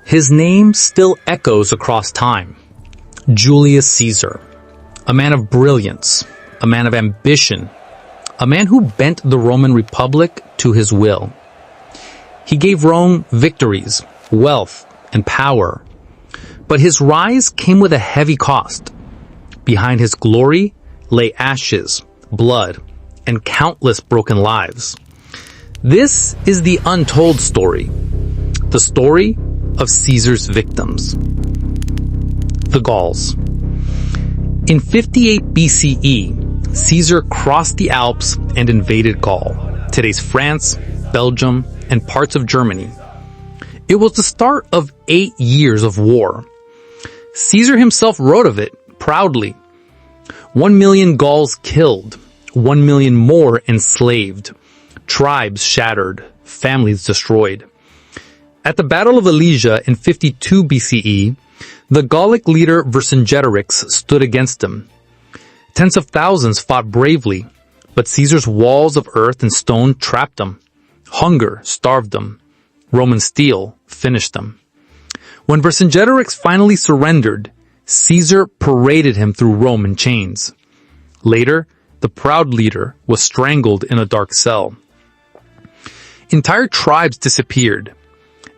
His name still echoes across time. Julius Caesar, a man of brilliance, a man of ambition, a man who bent the Roman Republic to his will. He gave Rome victories, wealth, and power. But his rise came with a heavy cost. Behind his glory lay ashes, blood, and countless broken lives. This is the untold story. The story of Caesar's victims. The Gauls. In 58 BCE, Caesar crossed the Alps and invaded Gaul, today's France, Belgium, and parts of Germany. It was the start of 8 years of war. Caesar himself wrote of it proudly. 1 million Gauls killed, 1 million more enslaved, tribes shattered, families destroyed. At the Battle of Alesia in 52 BCE, the Gallic leader Vercingetorix stood against him. Tens of thousands fought bravely, but Caesar's walls of earth and stone trapped them. Hunger starved them. Roman steel finished them. When Vercingetorix finally surrendered, Caesar paraded him through Rome in chains. Later, the proud leader was strangled in a dark cell. Entire tribes disappeared.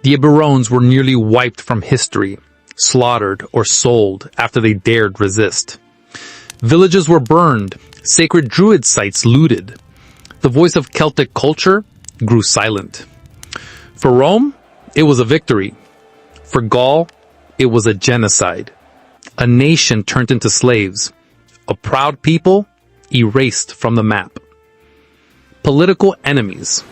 The Eburones were nearly wiped from history, slaughtered or sold after they dared resist. Villages were burned, sacred druid sites looted. The voice of Celtic culture grew silent. For Rome, it was a victory. For Gaul, it was a genocide. A nation turned into slaves. A proud people erased from the map. Political enemies.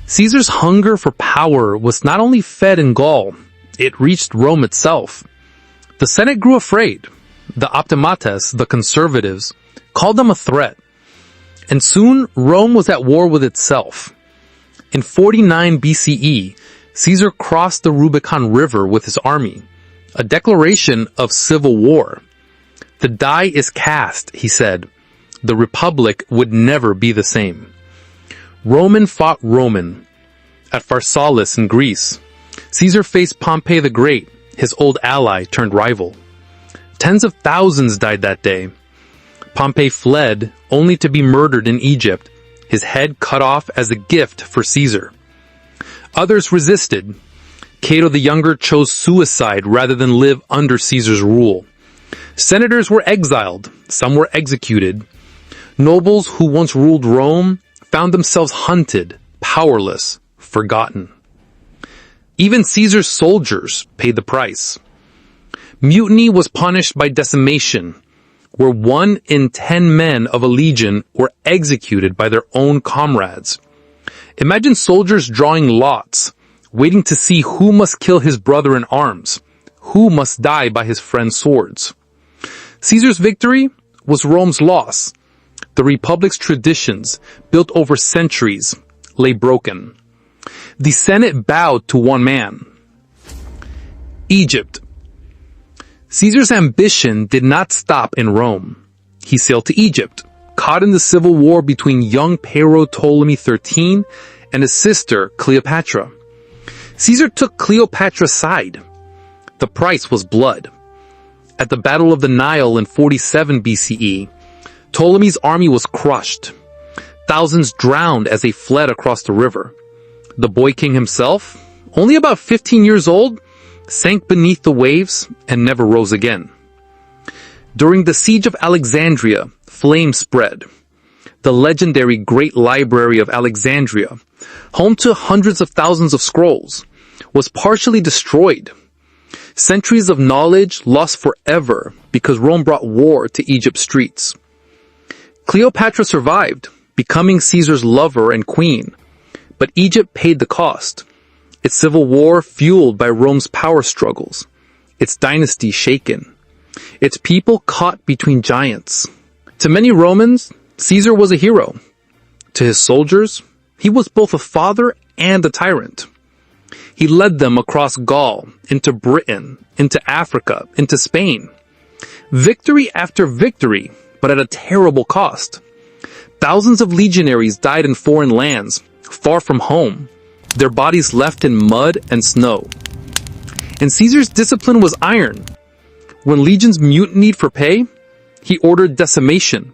Caesar's hunger for power was not only fed in Gaul, it reached Rome itself. The Senate grew afraid. The optimates, the conservatives, called them a threat. And soon, Rome was at war with itself. In 49 BCE, Caesar crossed the Rubicon River with his army, a declaration of civil war. The die is cast, he said. The Republic would never be the same. Roman fought Roman. At Pharsalus in Greece, Caesar faced Pompey the Great, his old ally turned rival. Tens of thousands died that day. Pompey fled, only to be murdered in Egypt, his head cut off as a gift for Caesar. Others resisted. Cato the Younger chose suicide rather than live under Caesar's rule. Senators were exiled, some were executed. Nobles who once ruled Rome found themselves hunted, powerless, forgotten. Even Caesar's soldiers paid the price. Mutiny was punished by decimation, where 1 in 10 men of a legion were executed by their own comrades. Imagine soldiers drawing lots, waiting to see who must kill his brother in arms, who must die by his friend's swords. Caesar's victory was Rome's loss. The Republic's traditions, built over centuries, lay broken. The Senate bowed to one man. Egypt. Caesar's ambition did not stop in Rome. He sailed to Egypt, caught in the civil war between young Pharaoh Ptolemy XIII and his sister Cleopatra. Caesar took Cleopatra's side. The price was blood. At the Battle of the Nile in 47 BCE, Ptolemy's army was crushed. Thousands drowned as they fled across the river. The boy king himself, only about 15 years old, sank beneath the waves and never rose again. During the siege of Alexandria, flames spread. The legendary Great Library of Alexandria, home to hundreds of thousands of scrolls, was partially destroyed. Centuries of knowledge lost forever because Rome brought war to Egypt's streets. Cleopatra survived, becoming Caesar's lover and queen, but Egypt paid the cost. Its civil war fueled by Rome's power struggles, its dynasty shaken, its people caught between giants. To many Romans, Caesar was a hero. To his soldiers, he was both a father and a tyrant. He led them across Gaul, into Britain, into Africa, into Spain. Victory after victory, but at a terrible cost. Thousands of legionaries died in foreign lands, far from home, their bodies left in mud and snow. And Caesar's discipline was iron. When legions mutinied for pay, he ordered decimation.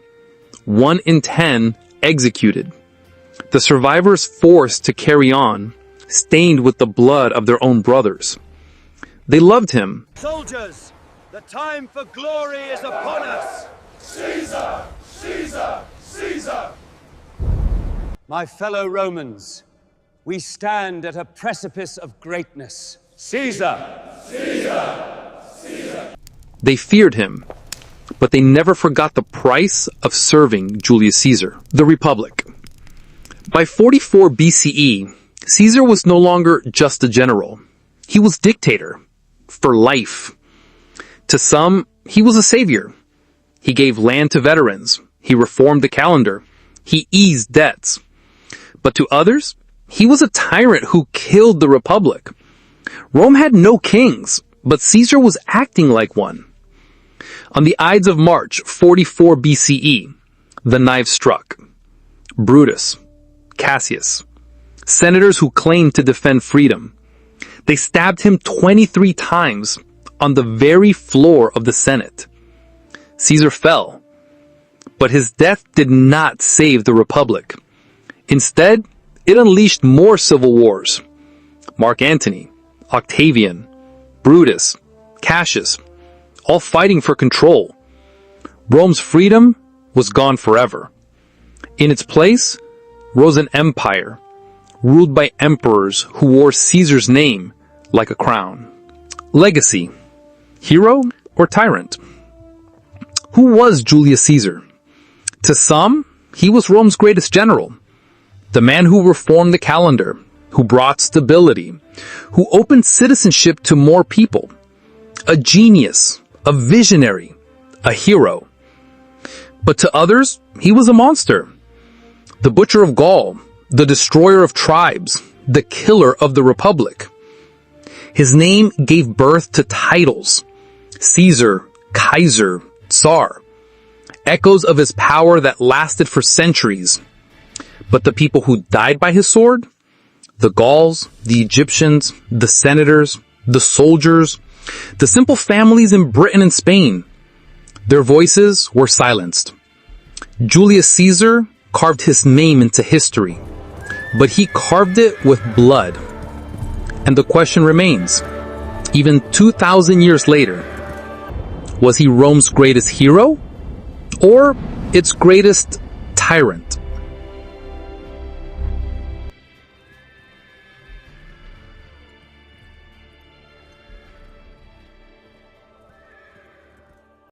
1 in 10 executed. The survivors forced to carry on, stained with the blood of their own brothers. They loved him. Soldiers, the time for glory is upon us. Caesar! Caesar! Caesar! My fellow Romans, we stand at a precipice of greatness. Caesar! Caesar! Caesar! They feared him, but they never forgot the price of serving Julius Caesar, the Republic. By 44 BCE, Caesar was no longer just a general. He was dictator for life. To some, he was a savior. He gave land to veterans. He reformed the calendar. He eased debts. But to others, he was a tyrant who killed the Republic. Rome had no kings, but Caesar was acting like one. On the Ides of March, 44 BCE, the knives struck. Brutus, Cassius, senators who claimed to defend freedom. They stabbed him 23 times on the very floor of the Senate. Caesar fell, but his death did not save the Republic. Instead, it unleashed more civil wars. Mark Antony, Octavian, Brutus, Cassius, all fighting for control. Rome's freedom was gone forever. In its place rose an empire, ruled by emperors who wore Caesar's name like a crown. Legacy: hero or tyrant? Who was Julius Caesar? To some, he was Rome's greatest general. The man who reformed the calendar, who brought stability, who opened citizenship to more people. A genius, a visionary, a hero. But to others, he was a monster. The butcher of Gaul, the destroyer of tribes, the killer of the Republic. His name gave birth to titles: Caesar, Kaiser, Tsar. Echoes of his power that lasted for centuries. But the people who died by his sword? The Gauls, the Egyptians, the senators, the soldiers, the simple families in Britain and Spain. Their voices were silenced. Julius Caesar carved his name into history, but he carved it with blood. And the question remains, even 2,000 years later, was he Rome's greatest hero or its greatest tyrant?